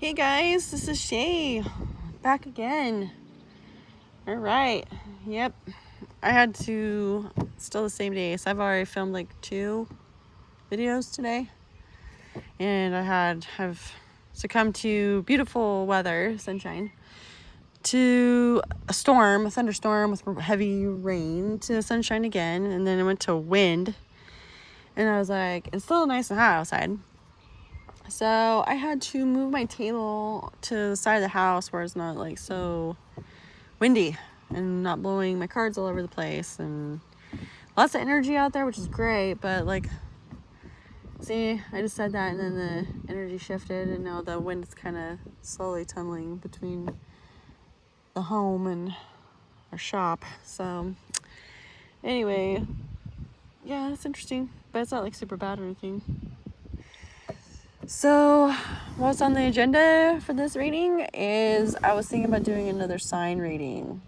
Hey guys, this is Shay, back again. All right, yep. I had to, still the same day, so I've already filmed like 2 videos today. And I've succumbed to beautiful weather, sunshine, to a thunderstorm with heavy rain, to sunshine again, and then it went to wind. And I was like, it's still nice and hot outside. So I had to move my table to the side of the house where it's not like so windy and not blowing my cards all over the place, and lots of energy out there, which is great. But like, see, I just said that and then the energy shifted, and now the wind is kind of slowly tunneling between the home and our shop. So anyway, yeah, it's interesting, but it's not like super bad or anything. So what's on the agenda for this reading is I was thinking about doing another sign reading.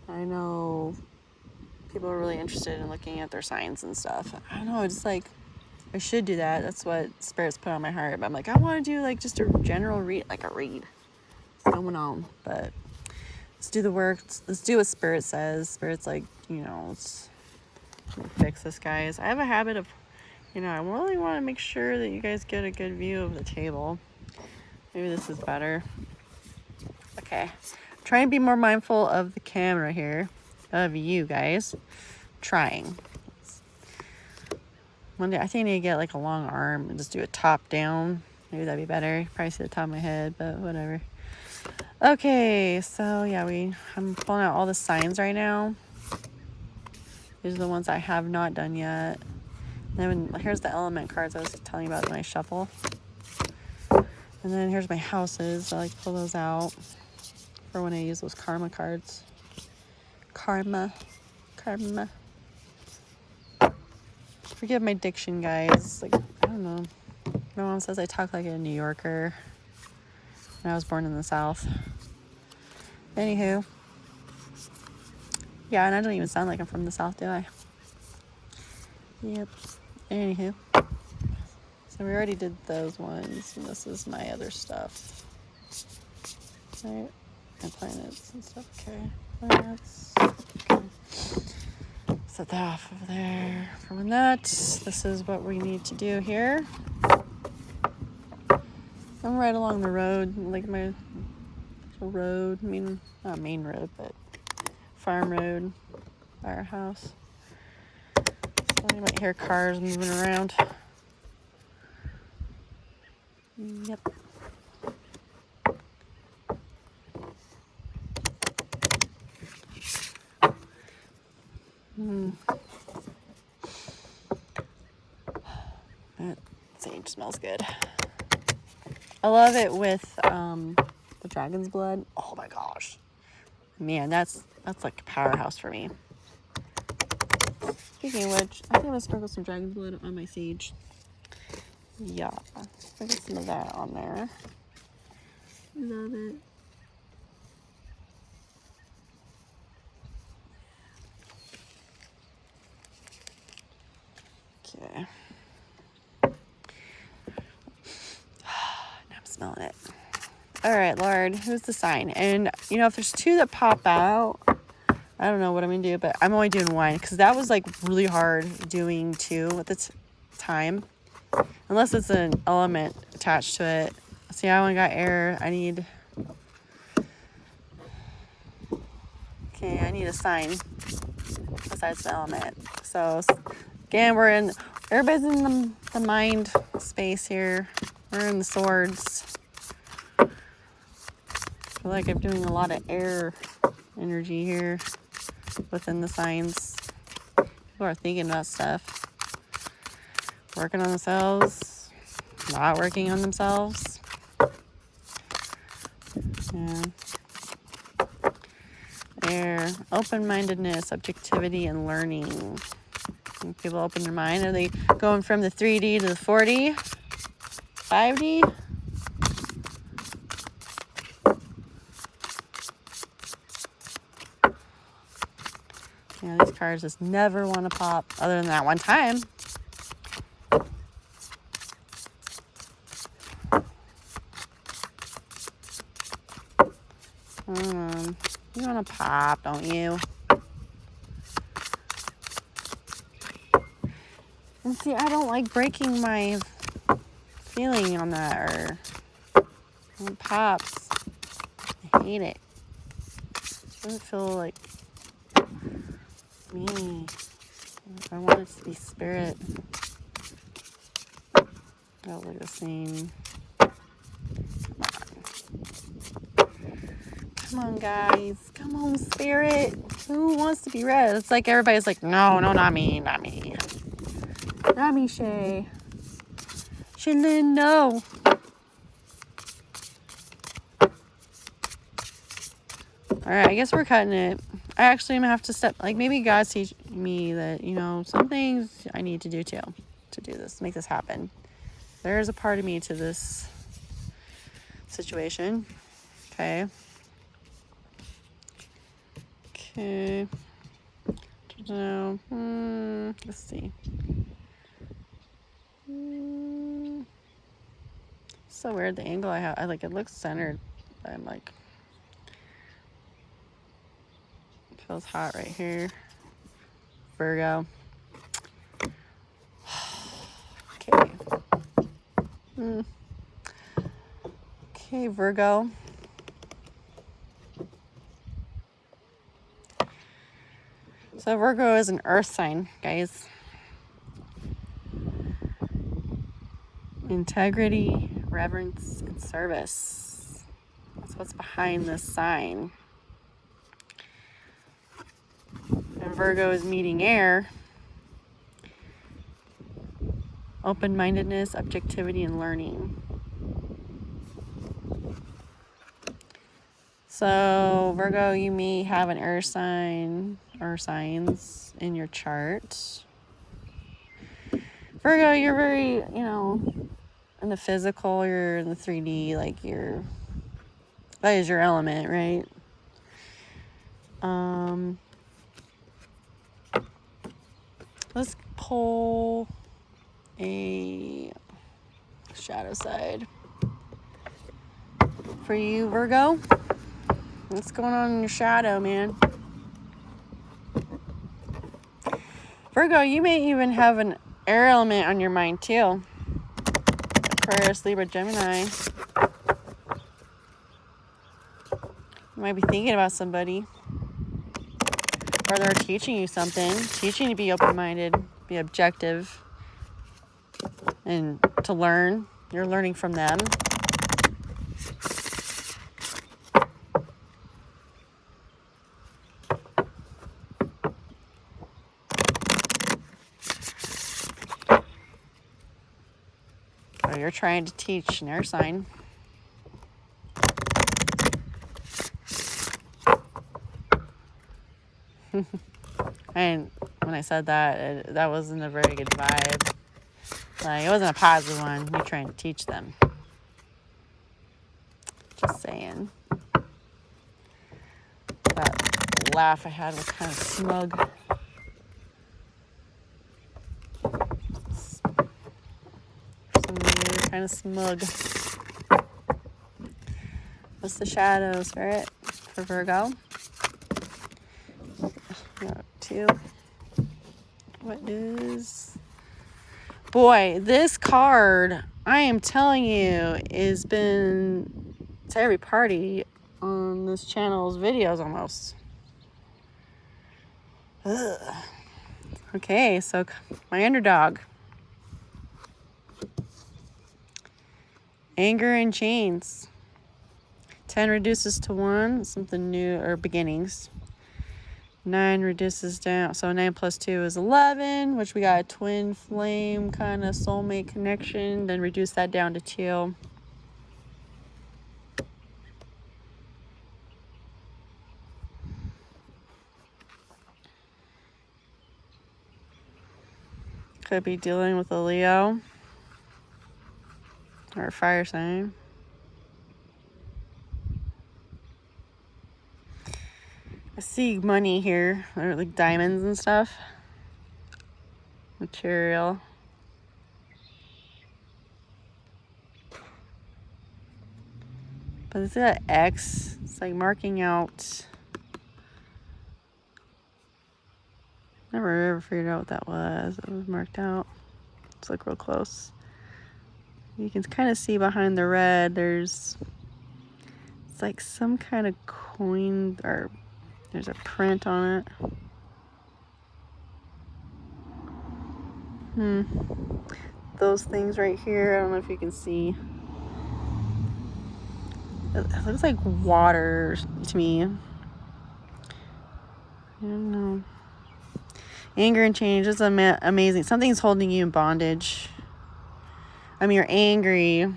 I know people are really interested in looking at their signs and stuff. I don't know, it's like I should do that. That's what Spirit's put on my heart. But I'm like, I want to do like just a general read, like a read. What's going on? But let's do the work. Let's do what Spirit says. Spirit's like, let's fix this, guys. I have a habit of, I really want to make sure that you guys get a good view of the table. Maybe this is better. Okay. Trying to be more mindful of the camera here, of you guys. Trying. One day, I think I need to get like a long arm and just do it top down. Maybe that'd be better. Probably see the top of my head, but whatever. Okay, so yeah, I'm pulling out all the signs right now. These are the ones I have not done yet. And then here's the element cards I was telling you about when I shuffle. And then here's my houses. I like to pull those out for when I use those karma cards. Karma. Forgive my diction, guys. Like, I don't know. My mom says I talk like a New Yorker. And I was born in the South. Anywho. Yeah, and I don't even sound like I'm from the South, do I? Yep. Anywho. So we already did those ones. And this is my other stuff. Right? My planets and stuff. Okay. Planets. Okay. Set that off over there. From that, this is what we need to do here. I'm right along the road, like my road. I mean, not main road, but farm road by our house. So you might hear cars moving around. Yep. That sage smells good. I love it with the dragon's blood. Oh my gosh. Man, that's like a powerhouse for me. Speaking of which, I think I'm going to sprinkle some dragon's blood on my sage. Yeah. Sprinkle some of that on there. Love it. Okay. Now I'm smelling it. All right, Lord, who's the sign? And, if there's 2 that pop out, I don't know what I'm going to do, but I'm only doing 1 because that was like really hard doing 2 at the time. Unless it's an element attached to it. See, I only got air. I need a sign besides the element. So, again, everybody's in the mind space here. We're in the swords. I feel like I'm doing a lot of air energy here within the signs. People are thinking about stuff. Working on themselves. Not working on themselves. Yeah. Air. Open-mindedness, objectivity, and learning. When people open their mind, are they going from the 3D to the 4D? 5D? Yeah, these cards just never want to pop other than that one time. You want to pop, don't you? And see, I don't like breaking my feeling on that, or when it pops. I hate it. It doesn't feel like me. I want it to be spirit. Oh, we're the same. Come on, guys. Come on, spirit. Who wants to be red? It's like everybody's like, no, not me, not me. Not me, Shay. Shannon, no. Alright, I guess we're cutting it. I actually am going to have to step, like, maybe God's teach me that, some things I need to do too, to do this, make this happen. There's a part of me to this situation. Okay. So, let's see. So weird, the angle I have. It looks centered. But I'm like, it feels hot right here. Virgo. Okay. Okay, Virgo. So Virgo is an earth sign, guys. Integrity, reverence, and service. That's what's behind this sign. And Virgo is meeting air. Open-mindedness, objectivity, and learning. So Virgo, you may have an earth sign or signs in your chart. Virgo, you're very, in the physical, you're in the 3D, that is your element, right? Let's pull a shadow side for you, Virgo. What's going on in your shadow, man? Virgo, you may even have an air element on your mind too. Aquarius, Libra, Gemini. You might be thinking about somebody. Or they're teaching you something. Teaching you to be open-minded, be objective, and to learn. You're learning from them. Or you're trying to teach an air sign. And when I said that, that wasn't a very good vibe. It wasn't a positive one. You're trying to teach them. Just saying. That laugh I had was kind of smug. Some of you are kind of smug. What's the shadow, Spirit, for Virgo? Two. What is... Boy, this card, I am telling you, has been to every party on this channel's videos almost. Ugh. Okay, so my underdog. Anger and chains. 10 reduces to 1, something new, or beginnings. 9 reduces down, so 9 plus 2 is 11, which we got a twin flame kind of soulmate connection. Then reduce that down to 2. Could be dealing with a Leo or a fire sign. I see money here, or like diamonds and stuff. Material. But it's an X. It's like marking out. Never ever figured out what that was. It was marked out. Let's look real close. You can kind of see behind the red, it's like some kind of coin, or there's a print on it. Those things right here, I don't know if you can see. It looks like water to me. I don't know. Anger and change is amazing. Something's holding you in bondage. I mean, you're angry.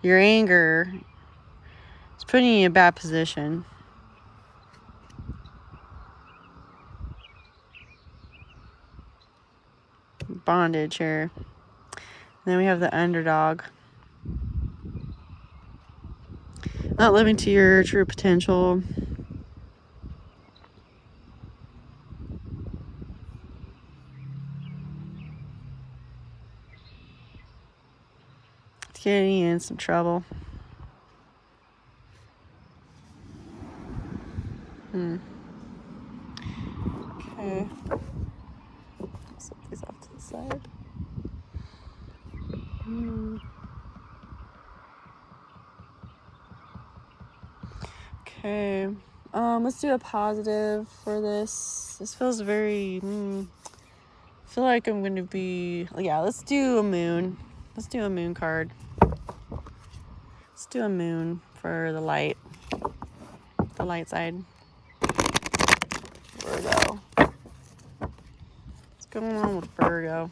Your anger is putting you in a bad position. Bondage here. And then we have the underdog. Not living to your true potential. It's getting you in some trouble. Okay. Set these off to the side. Okay. Let's do a positive for this. This feels very, I feel like I'm going to be, yeah, let's do a moon. Let's do a moon card. Let's do a moon for the light side. Virgo. What's going on with Virgo?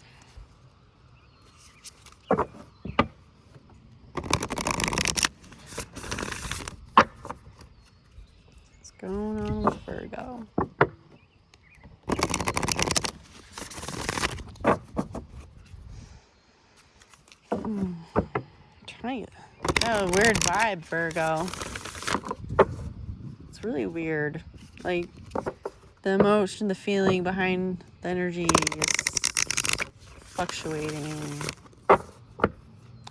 What's going on with Virgo? Trying to get a weird vibe, Virgo. It's really weird. Like, the emotion, the feeling behind the energy is fluctuating.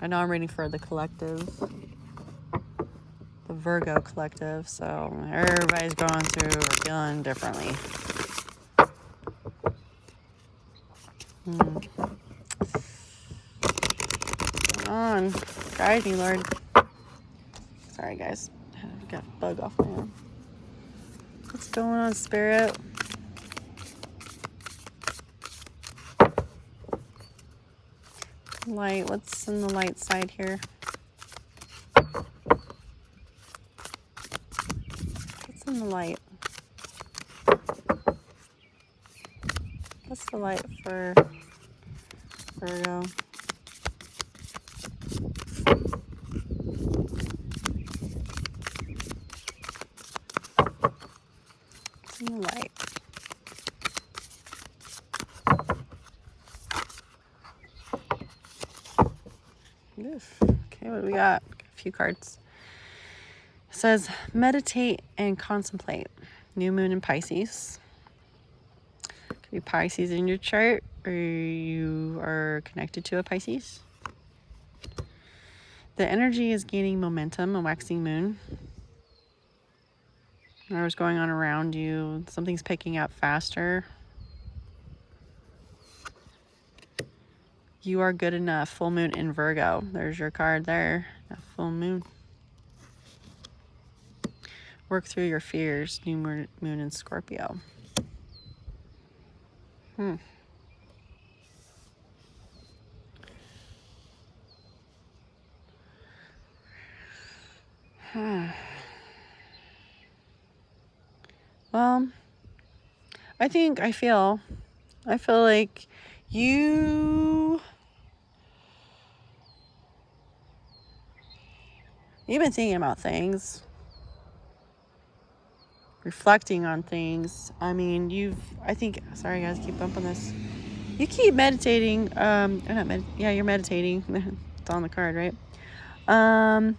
I know I'm reading for the collective, the Virgo collective, so everybody's going through or feeling differently. Come on, guide me, Lord. Sorry, guys. I got a bug off my arm. What's going on, Spirit? Light. What's in the light side here? What's in the light? What's the light for Virgo? What's in the light? Oof. Okay, what do we got? A few cards. It says, meditate and contemplate. New moon in Pisces. Could be Pisces in your chart, or you are connected to a Pisces. The energy is gaining momentum, a waxing moon. Whatever's going on around you, something's picking up faster. You are good enough. Full moon in Virgo. There's your card there. That full moon. Work through your fears. New moon in Scorpio. Well, I feel like you've been thinking about things, reflecting on things. I mean, sorry guys, keep bumping this. You keep meditating. You're meditating. It's on the card, right? I'm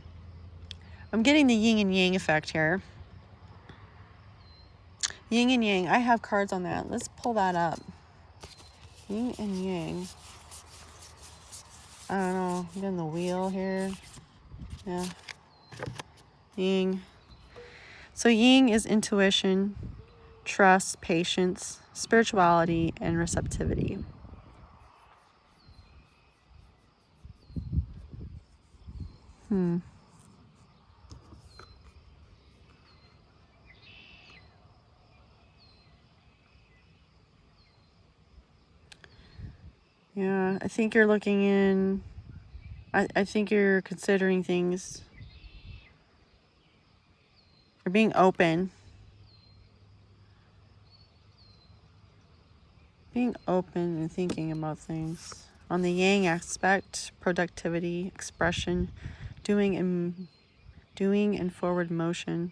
getting the yin and yang effect here. Yin and yang. I have cards on that. Let's pull that up. Yin and yang. I don't know. I'm getting the wheel here. Yeah. Yin. So yin is intuition, trust, patience, spirituality, and receptivity. Yeah, I think you're looking in, I think you're considering things. You're being open. Being open and thinking about things. On the yang aspect, productivity, expression, doing and forward motion.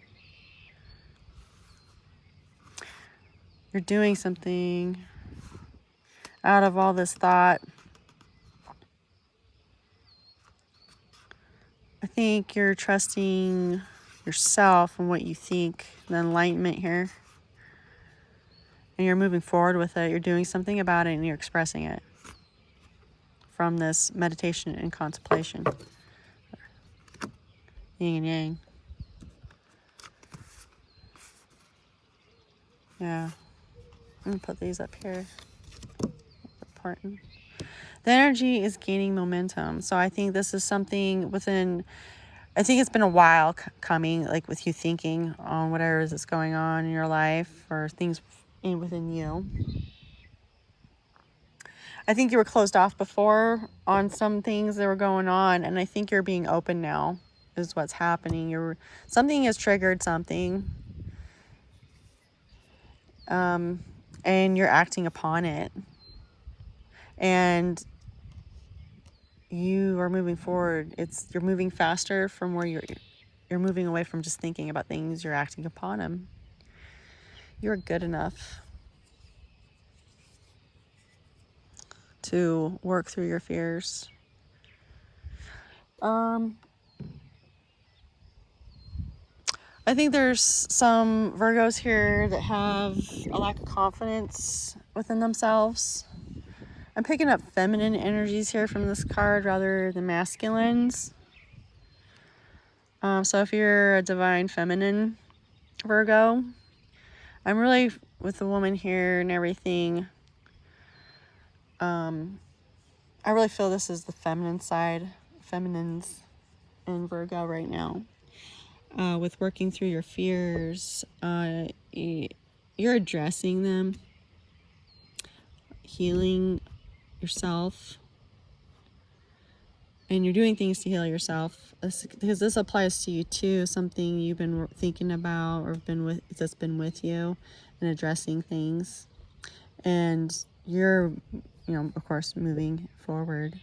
You're doing something out of all this thought. I think you're trusting yourself and what you think, the enlightenment here. And you're moving forward with it. You're doing something about it and you're expressing it from this meditation and contemplation. Yin and yang. Yeah. I'm going to put these up here. Important. The energy is gaining momentum. So I think this is something within, I think it's been a while coming, like with you thinking on whatever is going on in your life or things within you. I think you were closed off before on some things that were going on, and I think you're being open now is what's happening. Something has triggered something, and you're acting upon it. And you are moving forward. You're moving faster from where you're moving away from just thinking about things. You're acting upon them. You're good enough to work through your fears. I think there's some Virgos here that have a lack of confidence within themselves. I'm picking up feminine energies here from this card rather than masculines. So if you're a divine feminine Virgo, I'm really with the woman here and everything. I really feel this is the feminine side, feminines in Virgo right now. With working through your fears, you're addressing them, healing yourself, and you're doing things to heal yourself, because this applies to you too. Something you've been thinking about or that's been with you, and addressing things, and you're, of course, moving forward,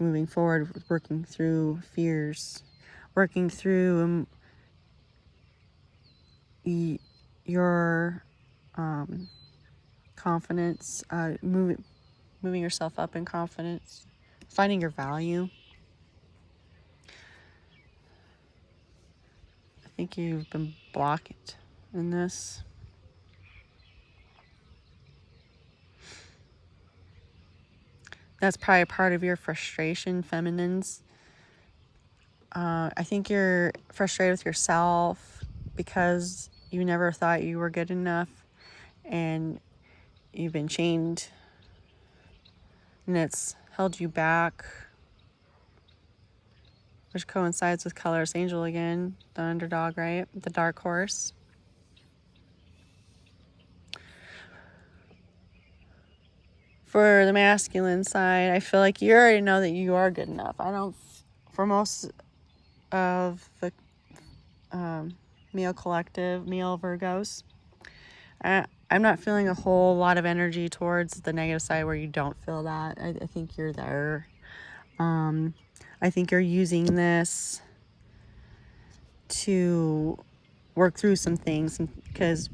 working through fears, working through your confidence, moving yourself up in confidence, finding your value. I think you've been blocked in this. That's probably a part of your frustration, feminines. I think you're frustrated with yourself because you never thought you were good enough, and you've been chained, and it's held you back, which coincides with Color's Angel again, the underdog, right? The dark horse. For the masculine side, I feel like you already know that you are good enough. For most of the male Virgos, I'm not feeling a whole lot of energy towards the negative side where you don't feel that. I think you're there. I think you're using this to work through some things, because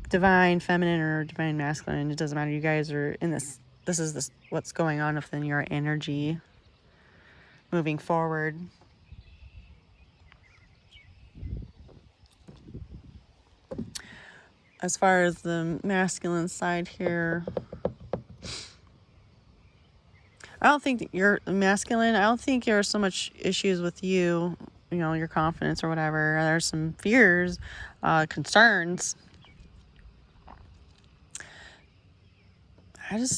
divine feminine or divine masculine, it doesn't matter. You guys are in this. This is what's going on within your energy moving forward. As far as the masculine side here, I don't think that you're masculine. I don't think there are so much issues with you, you know, your confidence or whatever. There's some fears, concerns.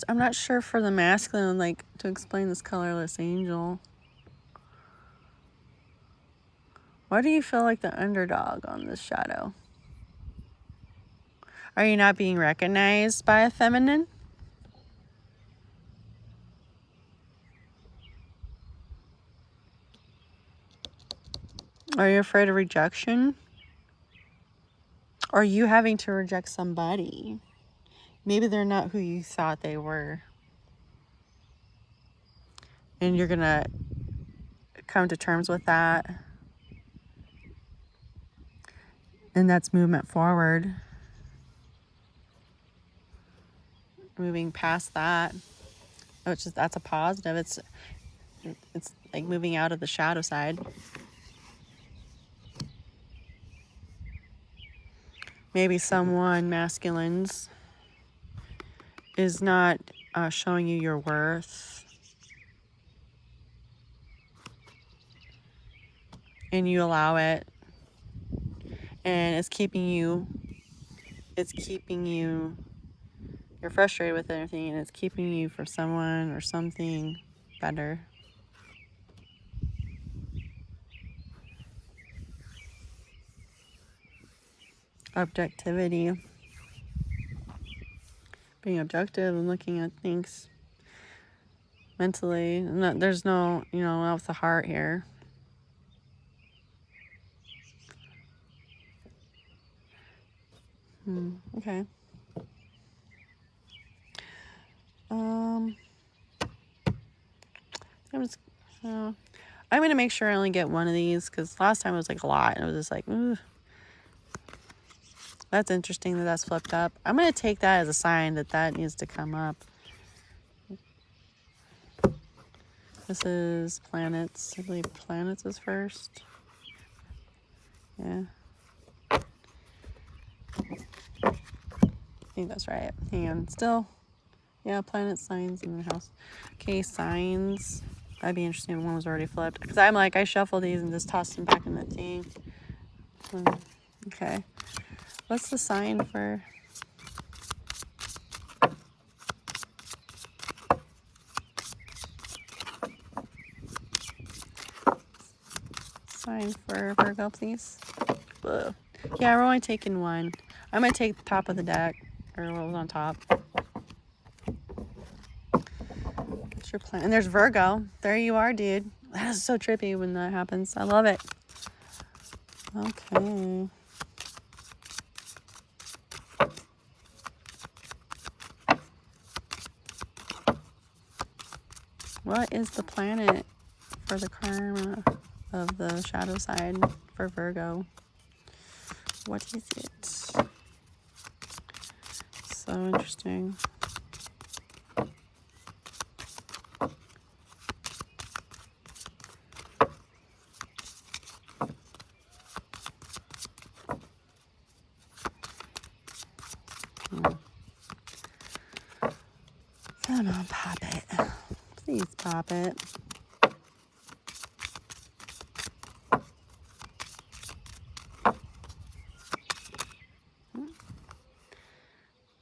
I'm not sure for the masculine, like, to explain this colorless angel. Why do you feel like the underdog on this shadow? Are you not being recognized by a feminine? Are you afraid of rejection? Are you having to reject somebody? Maybe they're not who you thought they were. And you're going to come to terms with that. And that's movement forward. Moving past that. That's a positive. It's like moving out of the shadow side. Maybe someone masculine's is not showing you your worth. And you allow it. And it's keeping you, you're frustrated with everything, and it's keeping you for someone or something better. Objectivity. Being objective and looking at things mentally. There's no, off the heart here. Okay. I'm going to make sure I only get one of these, because last time it was like a lot, and it was just like, ooh. That's interesting that that's flipped up. I'm going to take that as a sign that needs to come up. This is planets. I believe planets is first. Yeah. I think that's right. Hang on. Still. Yeah, planet, signs, in the house. Okay, signs. That'd be interesting if one was already flipped. Because I shuffle these and just toss them back in the thing. Okay. What's the sign for... Sign for Virgo, please. Ugh. Yeah, we're only taking one. I'm going to take the top of the deck. Or what was on top. What's your plan? And there's Virgo. There you are, dude. That is so trippy when that happens. I love it. Okay. What is the planet for the karma of the shadow side for Virgo? What is it? So interesting. Come on, pop it. Please pop it.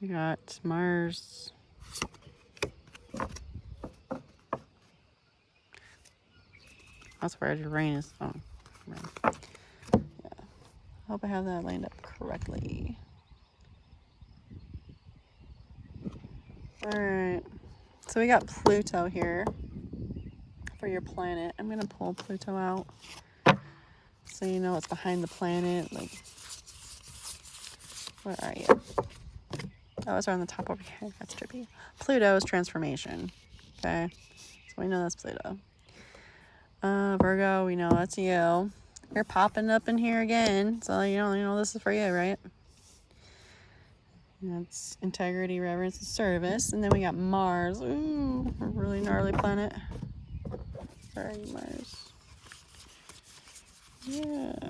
We got Mars. That's where Uranus. Oh, right. Yeah. I hope I have that lined up correctly. Alright. So we got Pluto here for your planet. I'm going to pull Pluto out so you know it's behind the planet. Like, where are you? Oh, it's on the top over here. That's trippy. Pluto is transformation. Okay. So we know that's Pluto. Virgo, we know that's you. You're popping up in here again. So you know this is for you, right? That's integrity, reverence, and service. And then we got Mars. Ooh, a really gnarly planet. Where are you, Mars? Yeah.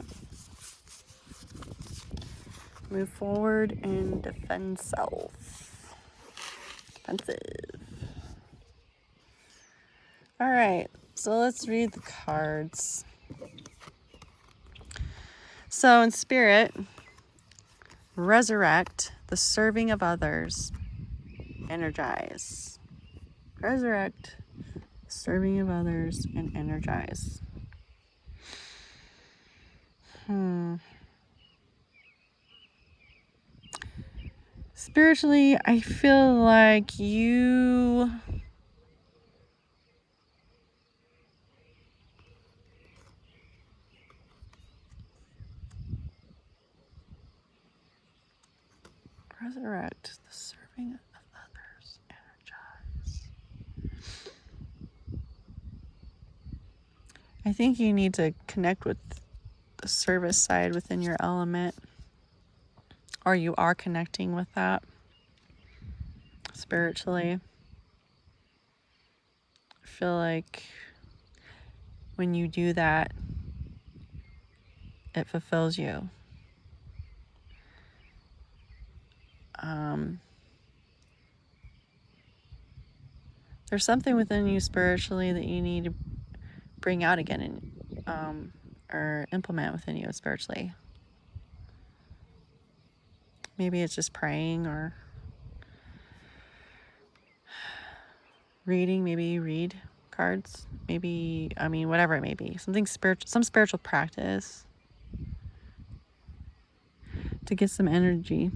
Move forward and defend self. Defensive. All right, so let's read the cards. So in spirit, resurrect the serving of others, energize. Resurrect serving of others and energize. Spiritually, I feel like you resurrect the serving of others, energize. I think you need to connect with the service side within your element, or you are connecting with that spiritually. I feel like when you do that, it fulfills you. There's something within you spiritually that you need to bring out again and or implement within you spiritually. Maybe it's just praying or reading. Maybe you read cards. Maybe, whatever it may be. Something spiritual, some spiritual practice to get some energy.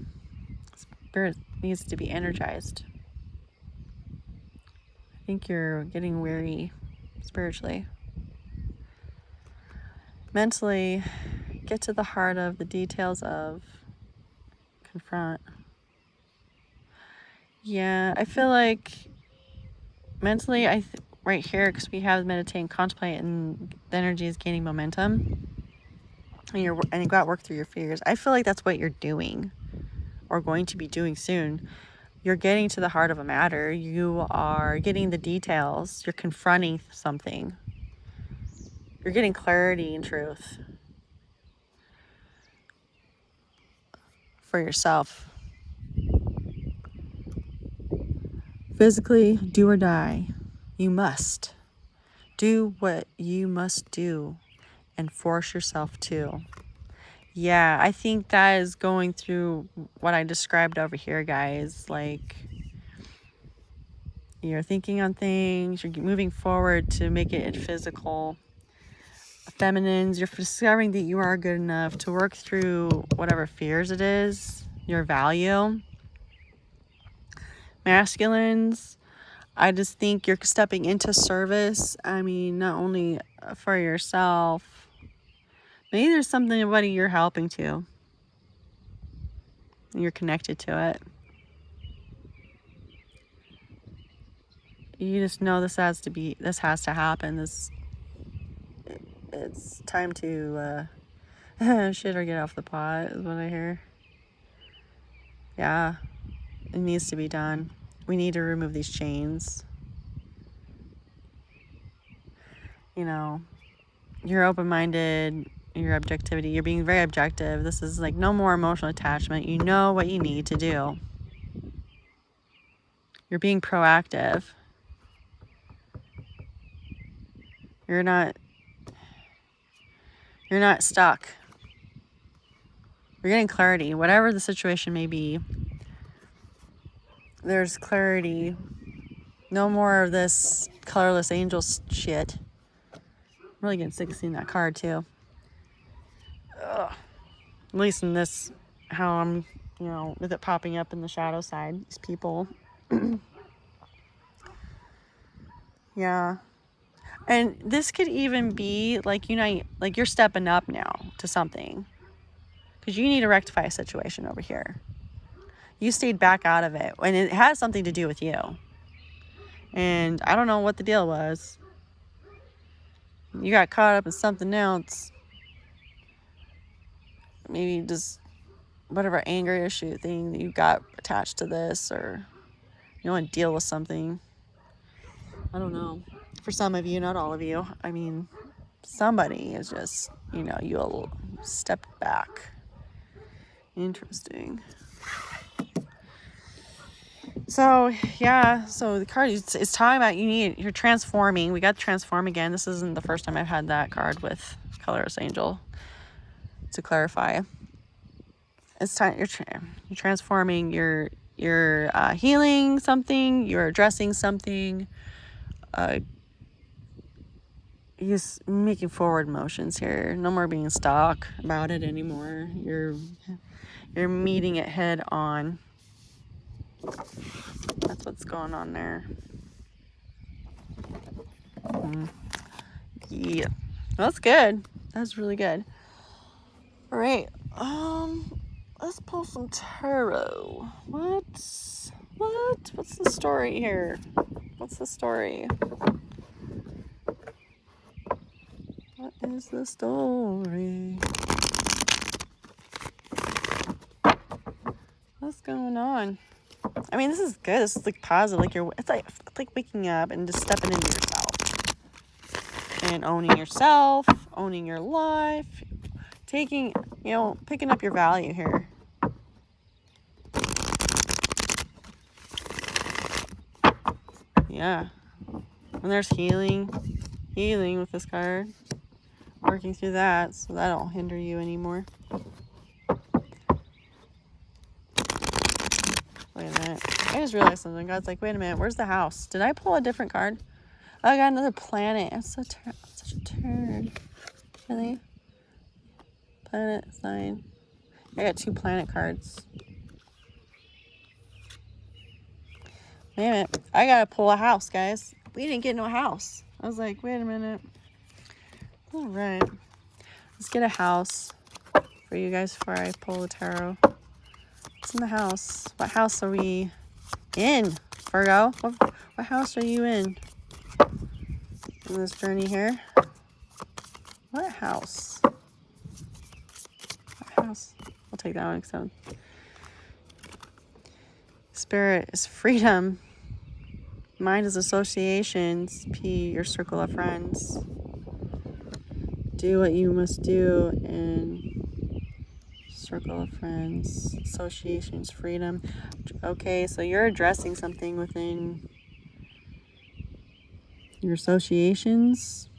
Spirit needs to be energized. I think you're getting weary spiritually. Mentally, get to the heart of the details of confront. Yeah, I feel like mentally, right here, because we have meditate and contemplate, and the energy is gaining momentum, and you got to work through your fears. I feel like that's what you're doing, or going to be doing soon. You're getting to the heart of a matter. You are getting the details. You're confronting something. You're getting clarity and truth for yourself. Physically, do or die. You must do what you must do and force yourself to. Yeah, I think that is going through what I described over here, guys. Like, you're thinking on things, you're moving forward to make it physical. Feminines, you're discovering that you are good enough to work through whatever fears it is, your value. Masculines, I just think you're stepping into service. Not only for yourself, maybe there's somebody you're helping to. You're connected to it. You just know this has to happen. It's time to shit or get off the pot is what I hear. Yeah, it needs to be done. We need to remove these chains. You're open-minded, your objectivity, you're being very objective. This is like no more emotional attachment. You know what you need to do. You're being proactive. You're not stuck. You're getting clarity. Whatever the situation may be, there's clarity. No more of this colorless angel shit. I'm really getting sick of seeing that card too. Ugh. At least in this, how I'm, with it popping up in the shadow side, these people. Yeah. And this could even be like, like you're stepping up now to something. Because you need to rectify a situation over here. You stayed back out of it. And it has something to do with you. And I don't know what the deal was. You got caught up in something else. Maybe just whatever anger issue thing that you got attached to this, or you want to deal with something. I don't know. For some of you, not all of you. Somebody is just, you'll step back. Interesting. So yeah, so the card it's talking about you're transforming. We got transform again. This isn't the first time I've had that card with Colorless Angel. To clarify, it's time you're transforming. You're healing something. You're addressing something. Just making forward motions here. No more being stuck about it anymore. You're meeting it head on. That's what's going on there. Yeah, that's good. That's really good. All right. Let's pull some tarot. What's the story here? What's the story? What is the story? What's going on? I mean, this is good. This is like positive. Like it's like waking up and just stepping into yourself and owning yourself, owning your life, taking, picking up your value here. Yeah. And there's healing with this card. Working through that, so that don't hinder you anymore. Wait a minute. I just realized something. God's like, wait a minute, where's the house? Did I pull a different card? Oh, I got another planet. I'm such a turd. Really? Planet sign. I got 2 planet cards. Wait a minute. I gotta pull a house, guys. We didn't get no house. I was like, wait a minute. All right. Let's get a house for you guys before I pull the tarot. What's in the house? What house are we in, Virgo? What house are you in this journey here? What house? What house? I'll take that one. So, spirit is freedom. Mind is associations. P, your circle of friends. Do what you must do in circle of friends. Associations, freedom. Okay, so you're addressing something within your associations.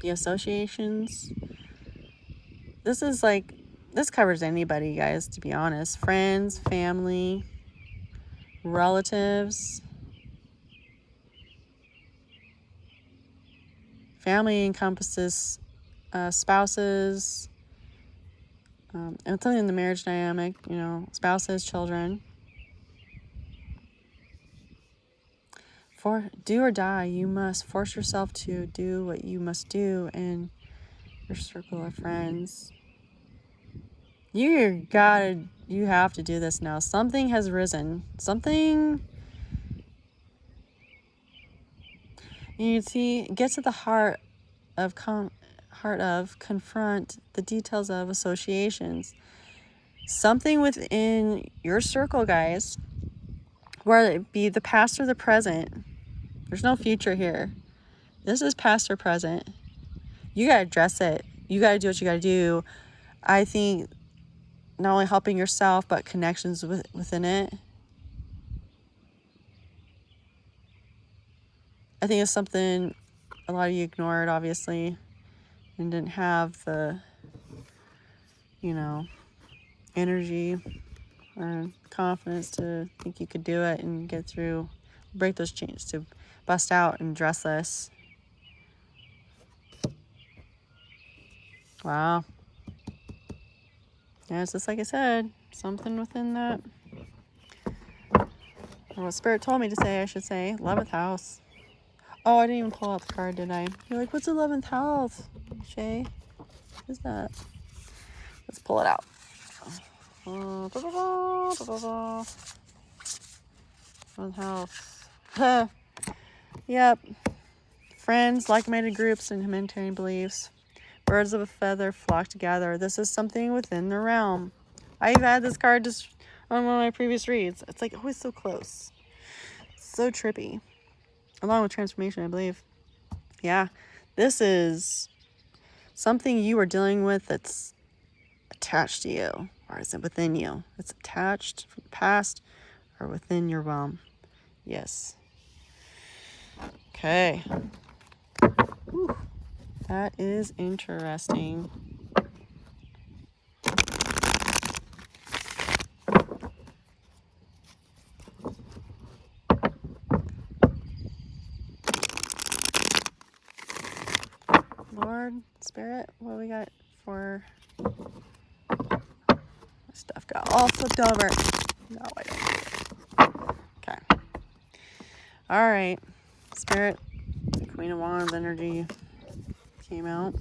The associations. This covers anybody, guys, to be honest. Friends, family, relatives. Family encompasses spouses, and something in the marriage dynamic, spouses, children. For do or die, you must force yourself to do what you must do in your circle of friends. You have to do this now. Something has risen. Something. You see, get to the heart of confront the details of associations. Something within your circle, guys, whether it be the past or the present. There's no future here. This is past or present. You gotta address it. You gotta do what you gotta do. I think not only helping yourself, but connections within it. I think it's something a lot of you ignored, obviously, and didn't have the, energy or confidence to think you could do it and get through, break those chains, to bust out and address this. Wow. Yeah, it's just like I said, something within that. Or what Spirit told me to say, I should say, 11th house. Oh, I didn't even pull out the card, did I? You're like, what's 11th house, Shay? What is that? Let's pull it out. 11th house. Yep. Friends, like-minded groups, and humanitarian beliefs. Birds of a feather flock together. This is something within the realm. I've had this card just on one of my previous reads. It's like always so close. So trippy. Along with transformation, I believe. Yeah. This is something you are dealing with that's attached to you. Or is it within you? It's attached from the past or within your realm. Yes. Okay. Whew. That is interesting. Lord, Spirit, what do we got for... My stuff got all flipped over. No, I don't need it. Okay. All right. Spirit, Queen of Wands energy came out.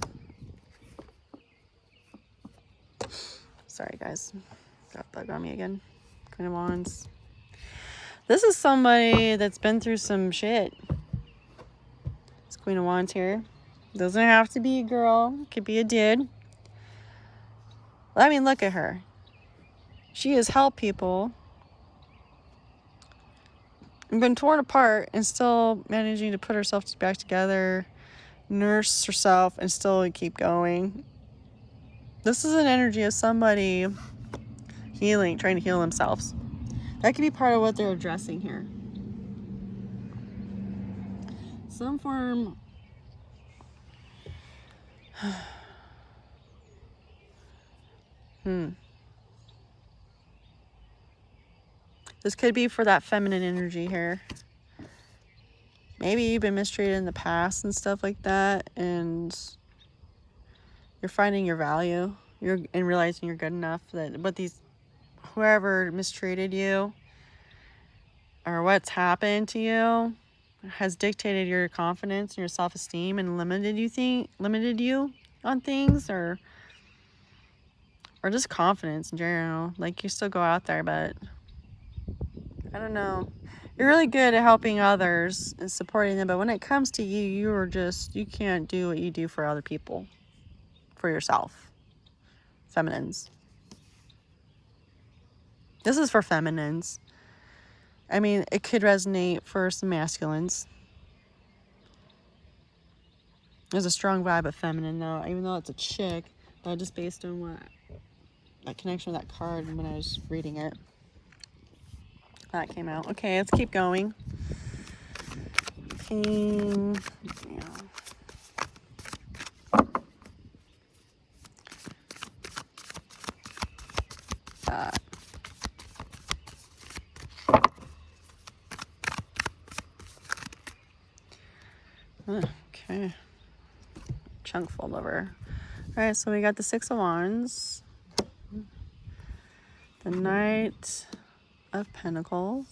Sorry, guys. Got a bug on me again. Queen of Wands. This is somebody that's been through some shit. It's Queen of Wands here. Doesn't have to be a girl. Could be a dude. I mean, look at her. She has helped people and been torn apart and still managing to put herself back together, nurse herself, and still keep going. This is an energy of somebody healing, trying to heal themselves. That could be part of what they're addressing here. Some form... This could be for that feminine energy here. Maybe you've been mistreated in the past and stuff like that, and you're finding your value. And realizing you're good enough that, but whoever mistreated you or what's happened to you has dictated your confidence and your self-esteem and limited you on things, or just confidence in general. Like, you still go out there, but I don't know. You're really good at helping others and supporting them, but when it comes to you, you can't do what you do for other people, for yourself. Feminines. This is for feminines. I mean, it could resonate for some masculines. There's a strong vibe of feminine, though, even though it's a chick, but just based on what that connection with that card when I was reading it. That came out. Okay, let's keep going. Okay. Chunk fold over. All right, so we got the Six of Wands, the Knight of Pentacles,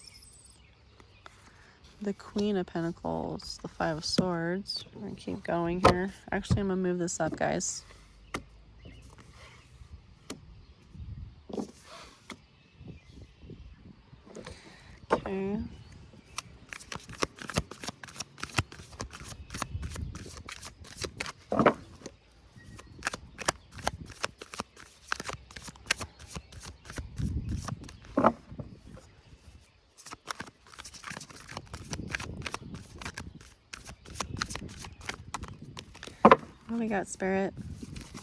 the Queen of Pentacles, the Five of Swords. We're going to keep going here. Actually, I'm going to move this up, guys. Okay. What we got, Spirit?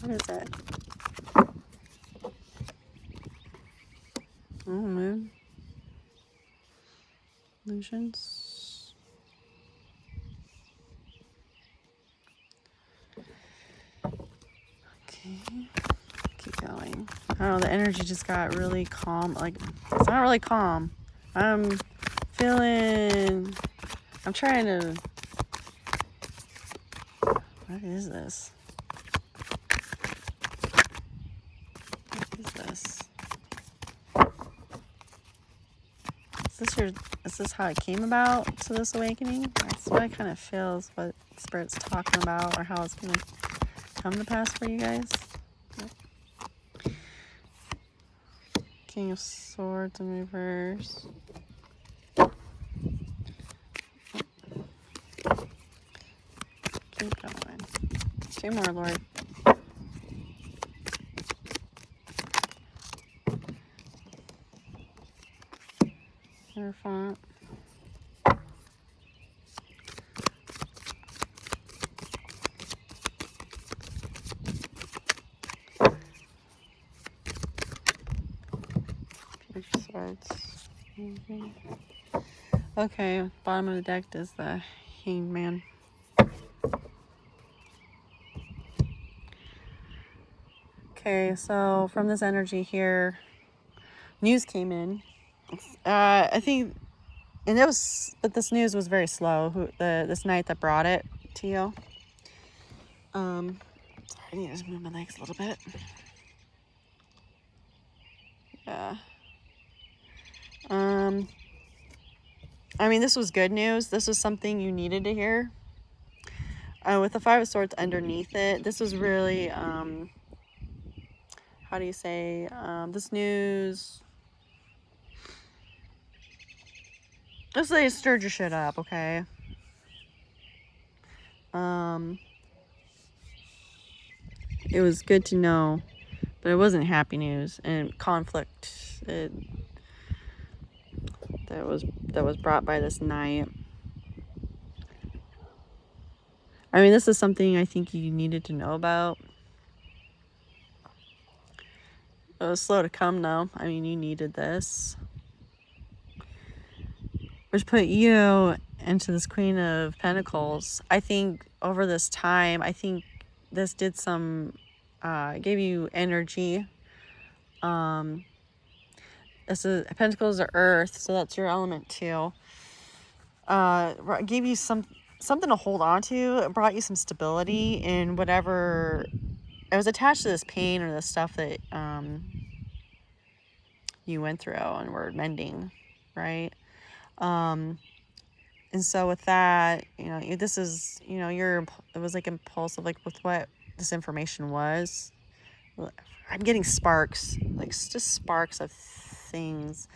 What is it? Oh, moon. Illusions. Okay. Keep going. I don't know, the energy just got really calm. Like, it's not really calm. I'm trying to... What is this? What is this? Is this how it came about to this awakening? That's what I kind of feel is what Spirit's talking about, or how it's going to come to pass for you guys. Yep. King of Swords in reverse. Keep going. Two more, Lord. Font. Page of Swords. Okay, bottom of the deck is the Hanged Man. Okay, so from this energy here, news came in. I think, and but this news was very slow. This night that brought it to you. Sorry, I need to just move my legs a little bit. Yeah. I mean, this was good news. This was something you needed to hear. With the Five of Swords underneath it, this was really, how do you say, this news, just like stirred your shit up, okay? It was good to know, but it wasn't happy news, and conflict that was brought by this night. I mean, this is something I think you needed to know about. It was slow to come, though. I mean, you needed this. Which put you into this Queen of Pentacles. I think over this time, I think this did gave you energy. This is Pentacles are Earth, so that's your element too. Gave you something to hold on to. It brought you some stability in whatever it was attached to this pain or the stuff that you went through and were mending, right? And so with that, this is, it was like impulsive, like with what this information was. I'm getting sparks, like just sparks of things.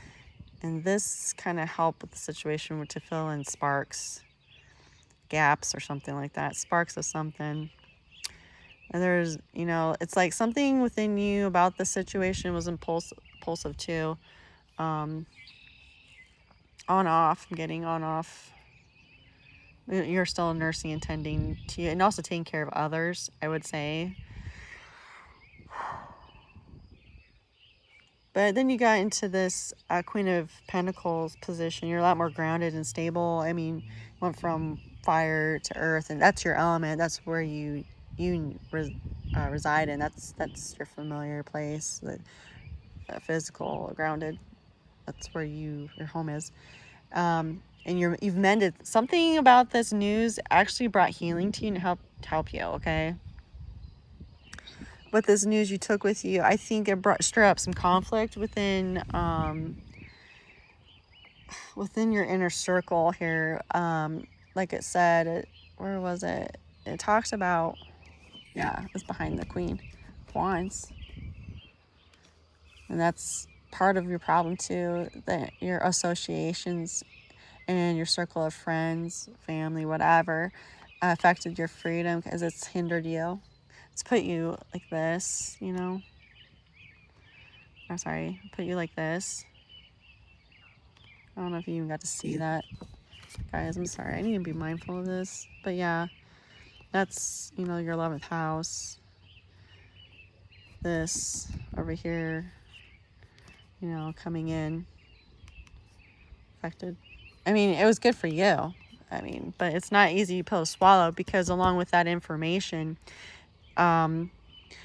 And this kind of helped with the situation to fill in sparks, gaps or something like that, sparks of something. And there's, it's like something within you about the situation was impulsive too. On off, I'm getting on off. You're still nursing and tending to you, and also taking care of others, I would say. But then you got into this Queen of Pentacles position. You're a lot more grounded and stable. I mean, went from fire to earth, and that's your element. That's where you reside in. That's your familiar place, the physical, grounded. That's where your home is. And you've mended. Something about this news actually brought healing to you and help you, okay? With this news you took with you, I think it stirred up some conflict within your inner circle here. Like it said, where was it? It talks about, it's behind the Queen of Wands. And that's part of your problem too, that your associations and your circle of friends, family, whatever, affected your freedom because it's hindered you. It's put you like this, I'm sorry, put you like this. I don't know if you even got to see that. Guys, I'm sorry. I need to be mindful of this. But yeah, that's, your 11th house. This over here, coming in. Affected. I mean, it was good for you. I mean, but it's not easy pill to swallow because along with that information,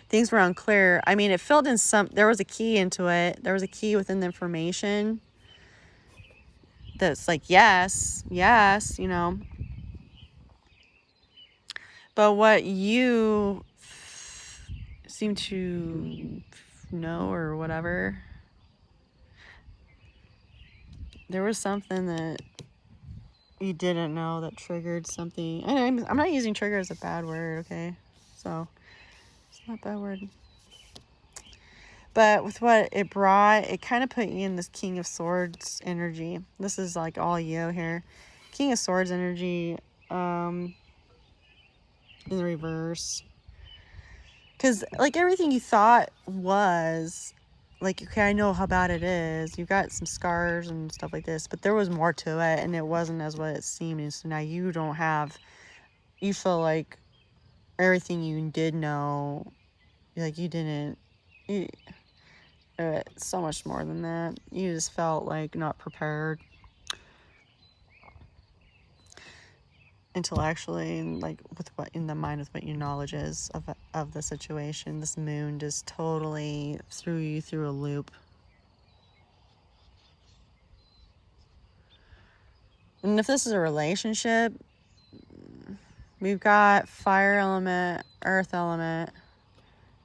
things were unclear. I mean, it filled in there was a key into it. There was a key within the information that's like, yes. But what you seem to know or whatever, there was something that you didn't know that triggered something. And I'm not using trigger as a bad word, okay? So it's not a bad word. But with what it brought, it kind of put you in this King of Swords energy. This is like all you here. King of Swords energy in the reverse. Because like everything you thought was, like, okay, I know how bad it is. You've got some scars and stuff like this, but there was more to it, and it wasn't as what it seemed. And so now you feel like everything you did know, like it So much more than that. You just felt like not prepared intellectually, and like with what in the mind, with what your knowledge is of the situation. This moon just totally threw you through a loop. And if this is a relationship, we've got fire element, earth element,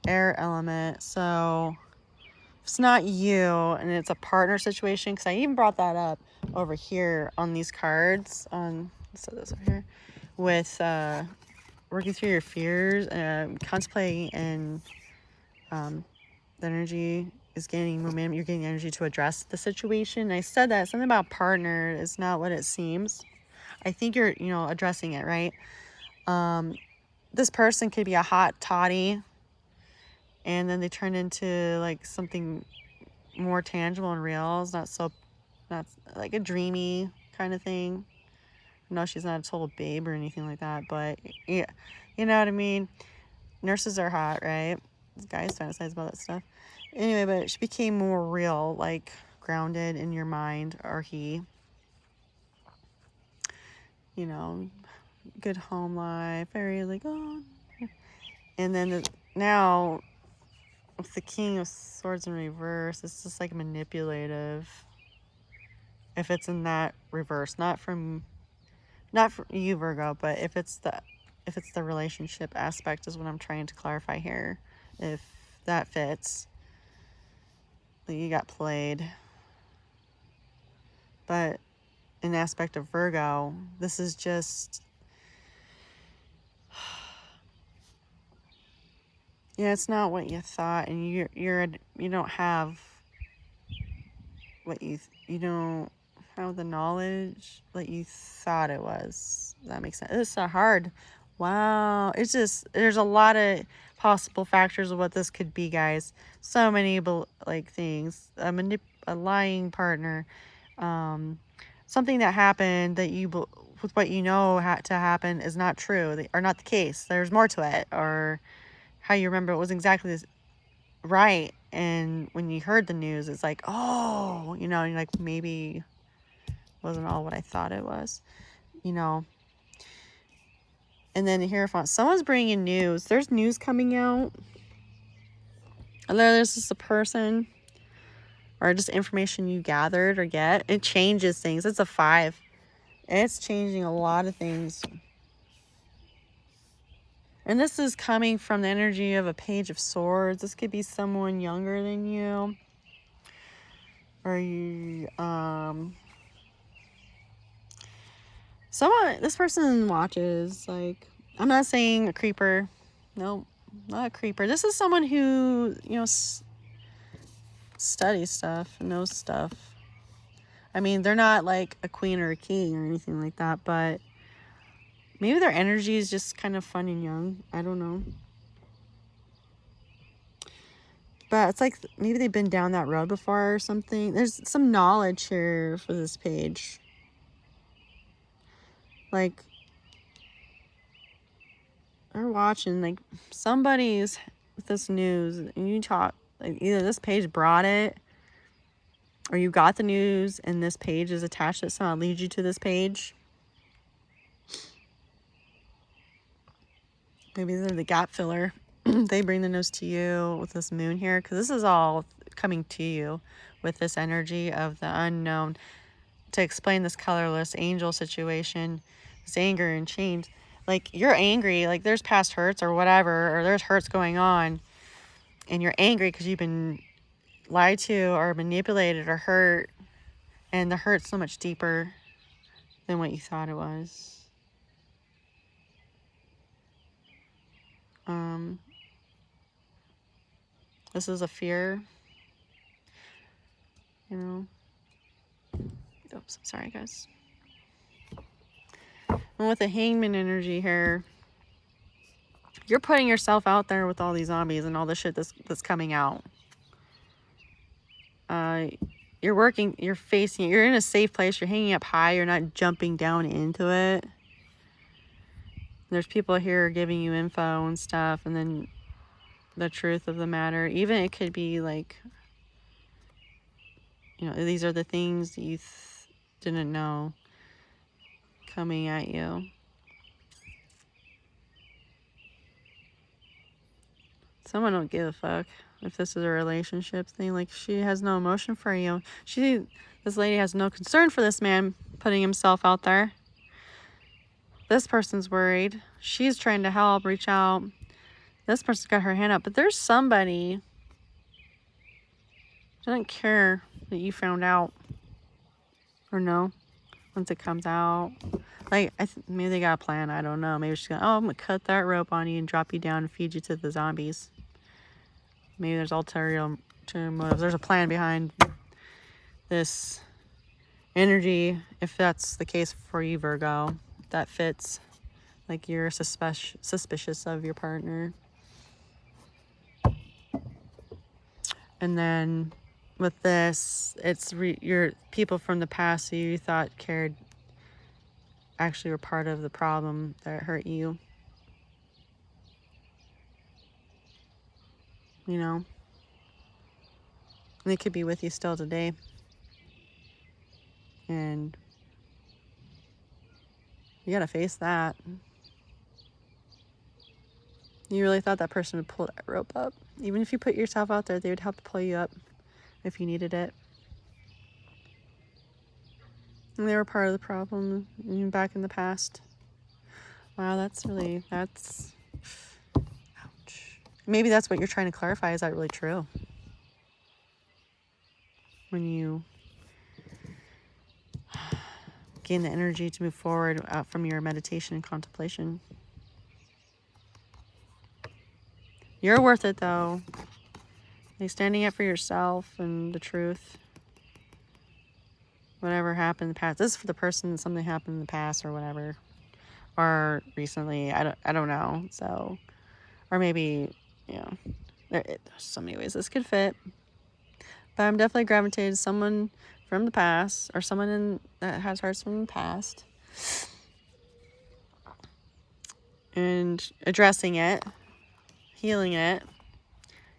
air element. So if it's not you and it's a partner situation, because I even brought that up over here on these cards, so this over here, with working through your fears, contemplating, and the energy is gaining momentum. You're getting energy to address the situation. I said that something about partner is not what it seems. I think you're, addressing it, right? This person could be a hot toddy, and then they turn into like something more tangible and real. It's not like a dreamy kind of thing. No, she's not a total babe or anything like that, but yeah, you know what I mean? Nurses are hot, right? Guys fantasize about that stuff. Anyway, but she became more real, like grounded in your mind, or he. Good home life, very like, oh. And then now, with the King of Swords in reverse, it's just like manipulative. If it's in that reverse, not for you, Virgo, but if it's the relationship aspect is what I'm trying to clarify here. If that fits, you got played. But an aspect of Virgo, this is just, it's not what you thought, and you don't have what you don't have the knowledge that you thought it was. That makes sense. It's so hard. Wow. It's just, there's a lot of possible factors of what this could be, guys. So many things. A lying partner, something that happened that with what you know had to happen is not true, or not the case. There's more to it, or how you remember it was exactly this right. And when you heard the news, it's like, oh, and you're like, maybe it wasn't all what I thought it was, And then here, if someone's bringing news, there's news coming out. And there's just a person, or just information you gathered or get. It changes things. It's a 5. It's changing a lot of things. And this is coming from the energy of a Page of Swords. This could be someone younger than you. Or you, this person watches, like, I'm not saying a creeper. Nope, not a creeper. This is someone who, studies stuff, knows stuff. I mean, they're not like a queen or a king or anything like that, but maybe their energy is just kind of fun and young. I don't know. But it's like maybe they've been down that road before or something. There's some knowledge here for this page. Like, they're watching, like, somebody's with this news, and you talk, like, either this page brought it, or you got the news and this page is attached that somehow leads you to this page. Maybe they're the gap filler. They bring the news to you with this moon here, because this is all coming to you with this energy of the unknown to explain this colorless angel situation, this anger and change. Like, you're angry, like there's past hurts or whatever, or there's hurts going on, and you're angry because you've been lied to or manipulated or hurt, and the hurt's so much deeper than what you thought it was. This is a fear, Oops, I'm sorry, guys. And with the Hangman energy here, you're putting yourself out there with all these zombies and all the shit that's coming out. You're working, you're facing it, you're in a safe place, you're hanging up high, you're not jumping down into it. There's people here giving you info and stuff, and then the truth of the matter. Even it could be like you know, these are the things that you didn't know coming at you. Someone don't give a fuck if this is a relationship thing. Like, she has no emotion for you. This lady has no concern for this man putting himself out there. This person's worried. She's trying to help, reach out. This person's got her hand up. But there's somebody who doesn't care that you found out. Or no, once it comes out. Like, maybe they got a plan. I don't know. Maybe she's going, oh, I'm going to cut that rope on you and drop you down and feed you to the zombies. Maybe there's ulterior motives. There's a plan behind this energy, if that's the case for you, Virgo. That fits. Like, you're suspicious of your partner. And then with this, it's your people from the past who you thought cared actually were part of the problem that hurt you. You know? And they could be with you still today. And you gotta face that. You really thought that person would pull that rope up. Even if you put yourself out there, they would help to pull you up if you needed it. And they were part of the problem back in the past. Wow, that's ouch. Maybe that's what you're trying to clarify. Is that really true? When you gain the energy to move forward out from your meditation and contemplation. You're worth it, though. Like, standing up for yourself and the truth. Whatever happened in the past. This is for the person, something happened in the past or whatever. Or recently. I don't know. So, or maybe, you know, there's so many ways this could fit. But I'm definitely gravitated to someone from the past, or someone that has hearts from the past. And addressing it. Healing it.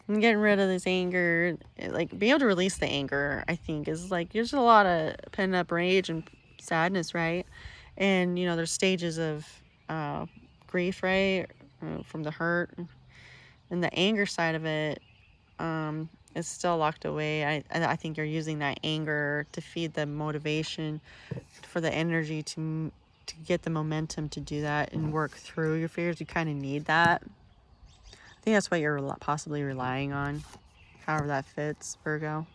And getting rid of this anger. Like, being able to release the anger, I think, is like, there's a lot of pent up rage and sadness, right? And, you know, there's stages of grief, right? From the hurt. And the anger side of it is still locked away. I think you're using that anger to feed the motivation for the energy to get the momentum to do that and work through your fears. You kind of need that. I think that's what you're possibly relying on, however that fits, Virgo.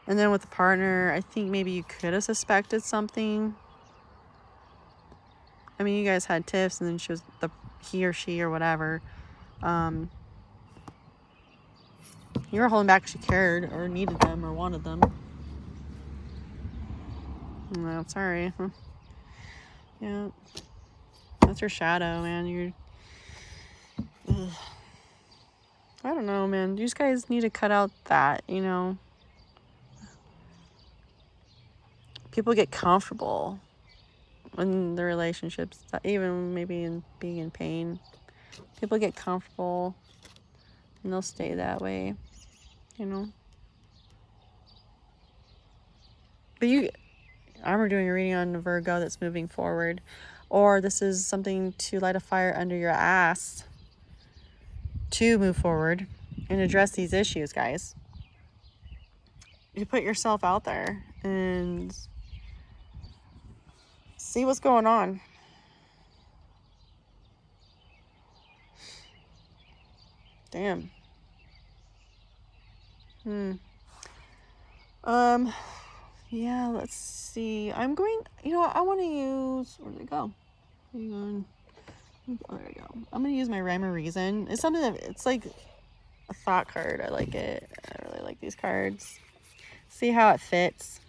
And then with the partner, I think maybe you could have suspected something. I mean, you guys had tiffs, and then he or she or whatever. You were holding back because you cared or needed them or wanted them. No, sorry. Yeah. That's your shadow, man. I don't know, man. You guys need to cut out that, you know. People get comfortable in the relationships, even maybe in being in pain. People get comfortable and they'll stay that way, you know. But I'm doing a reading on a Virgo that's moving forward, or this is something to light a fire under your ass to move forward and address these issues, guys. You put yourself out there and see what's going on. Damn. Yeah, let's see. I'm going, you know what, I want to use, where did it go? Hang on. Oh, there we go. I'm going to use my Rhyme or Reason. It's something that, it's like a thought card. I like it. I really like these cards. See how it fits.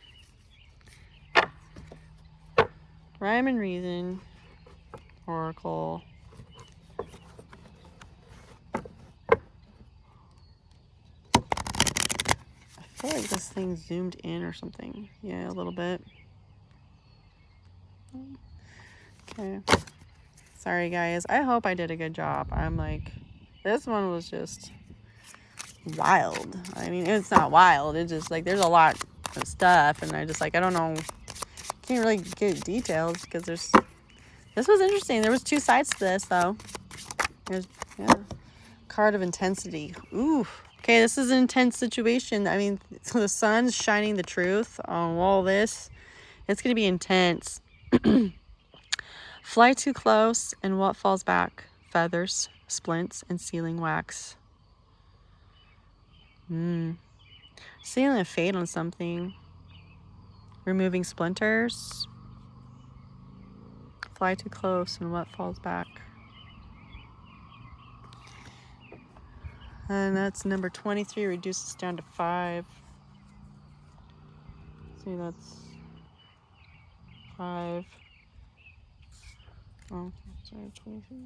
Rhyme and Reason. Oracle. I feel like this thing zoomed in or something. Yeah, a little bit. Okay. Let's Sorry, guys. I hope I did a good job. I'm like, this one was just wild. I mean, it's not wild. It's just like there's a lot of stuff, and I just like I don't know. Can't really get details because this was interesting. There was two sides to this though. There's card of intensity. Ooh. Okay, this is an intense situation. I mean, so the sun's shining the truth on all this. It's gonna be intense. Fly too close, and what falls back? Feathers, splints, and sealing wax. Sealing a fate on something. Removing splinters. Fly too close, and what falls back? And that's number 23, reduces down to 5. See, that's 5. Oh, sorry, 23.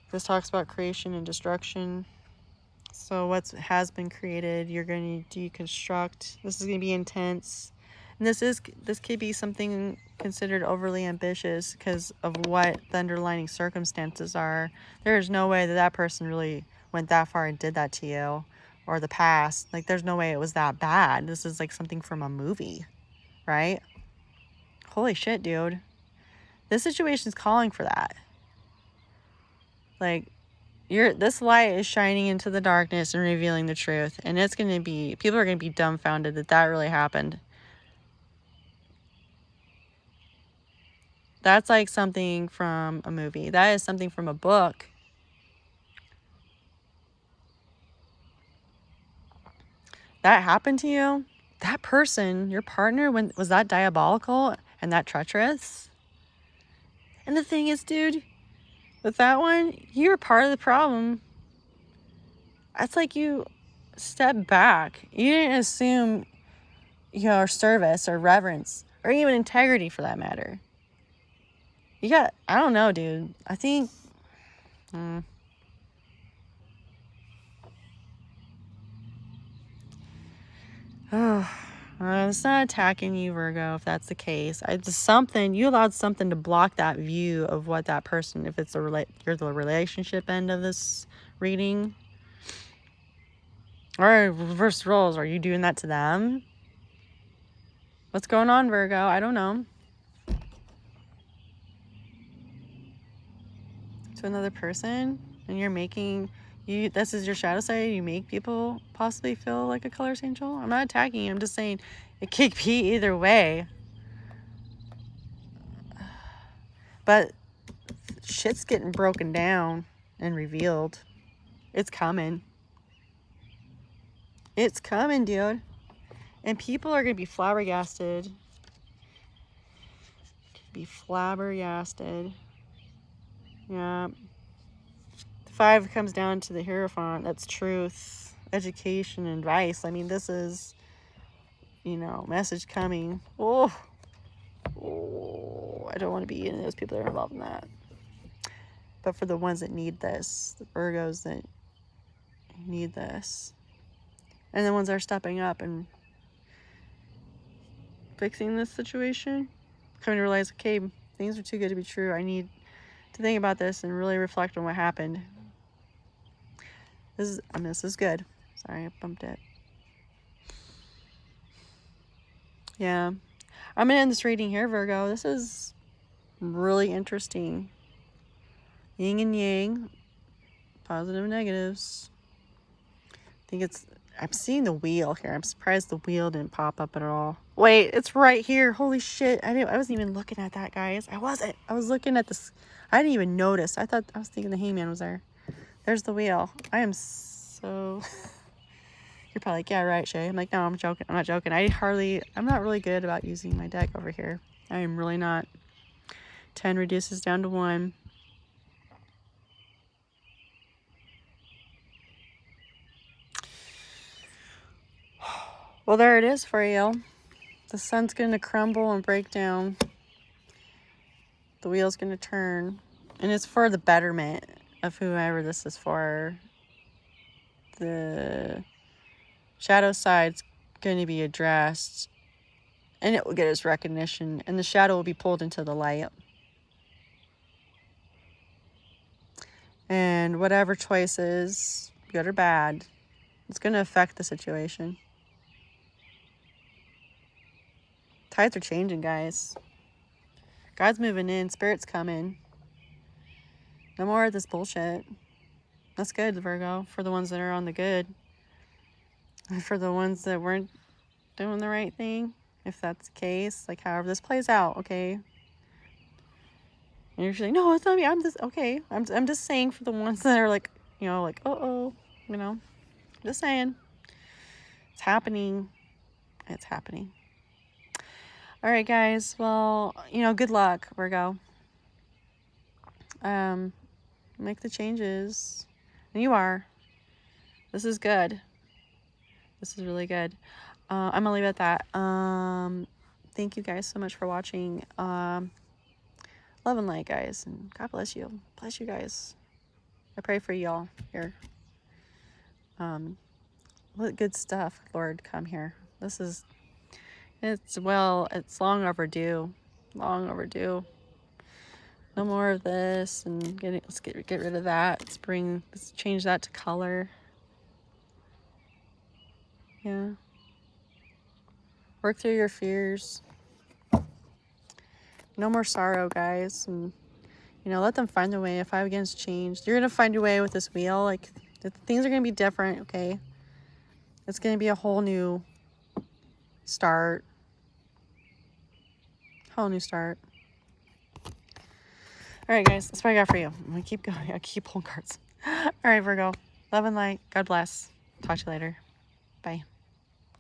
This talks about creation and destruction. So what has been created, you're going to deconstruct. This is going to be intense. And this could be something considered overly ambitious because of what the underlying circumstances are. There is no way that person really went that far and did that to you, or the past. Like, there's no way it was that bad. This is like something from a movie, right? Holy shit, dude. This situation's calling for that. Like, this light is shining into the darkness and revealing the truth. And it's going to be, people are going to be dumbfounded that really happened. That's like something from a movie. That is something from a book. That happened to you? That person, your partner, was that diabolical and that treacherous? And the thing is, dude, with that one, you're part of the problem. That's like you step back. You didn't assume your service or reverence or even integrity for that matter. I don't know, dude. I think... it's not attacking you, Virgo, if that's the case. You allowed something to block that view of what that person, if it's you're the relationship end of this reading. Or reverse roles, are you doing that to them? What's going on, Virgo? I don't know. To another person, and this is your shadow side, you make people possibly feel like a color's angel. I'm not attacking you, I'm just saying it could be either way. But shit's getting broken down and revealed. It's coming. It's coming, dude. And people are going to be flabbergasted. Yeah. The 5 comes down to the Hierophant. That's truth, education, and advice. I mean, this is, message coming. Oh, I don't want to be any of those people that are involved in that. But for the ones that need this, the Virgos that need this, and the ones that are stepping up and fixing this situation, coming to realize, okay, things are too good to be true. I need to think about this and really reflect on what happened. This is good. Sorry, I bumped it. Yeah. I'm going to end this reading here, Virgo. This is really interesting. Yin and yang. Positive and negatives. I'm seeing the wheel here. I'm surprised the wheel didn't pop up at all. Wait, it's right here. Holy shit. I wasn't even looking at that, guys. I wasn't. I was looking at this. I didn't even notice. I was thinking the hangman was there. There's the wheel. I am so... You're probably like, yeah, right, Shay. I'm like, no, I'm joking. I'm not joking. I'm not really good about using my deck over here. I am really not. 10 reduces down to 1. Well, there it is for you. The sun's going to crumble and break down. The wheel's going to turn. And it's for the betterment of whoever this is for. The shadow side's going to be addressed. And it will get its recognition. And the shadow will be pulled into the light. And whatever choices, good or bad, it's going to affect the situation. Tides are changing, guys. God's moving in. Spirit's coming. No more of this bullshit. That's good, Virgo, for the ones that are on the good. And for the ones that weren't doing the right thing, if that's the case, like however this plays out, okay? And you're saying, no, it's not me. I'm just, okay. I'm just saying for the ones that are like, you know, like, uh-oh, you know, just saying. It's happening. It's happening. All right, guys. Well, you know, good luck, Virgo. Make the changes. And you are. This is good. This is really good. I'm gonna leave it at that. Thank you guys so much for watching. Love and light, guys, and God bless you. Bless you guys. I pray for y'all here. What good stuff, Lord, come here. It's long overdue. Long overdue. No more of this, and let's get rid of that. Let's change that to color. Yeah. Work through your fears. No more sorrow, guys. And, you know, let them find their way. If I against change, you're going to find your way with this wheel. Like, things are going to be different, okay? It's going to be a whole new start. Whole new start. All right, guys. That's what I got for you. I'm going to keep going. I keep pulling cards. All right, Virgo. Love and light. God bless. Talk to you later. Bye.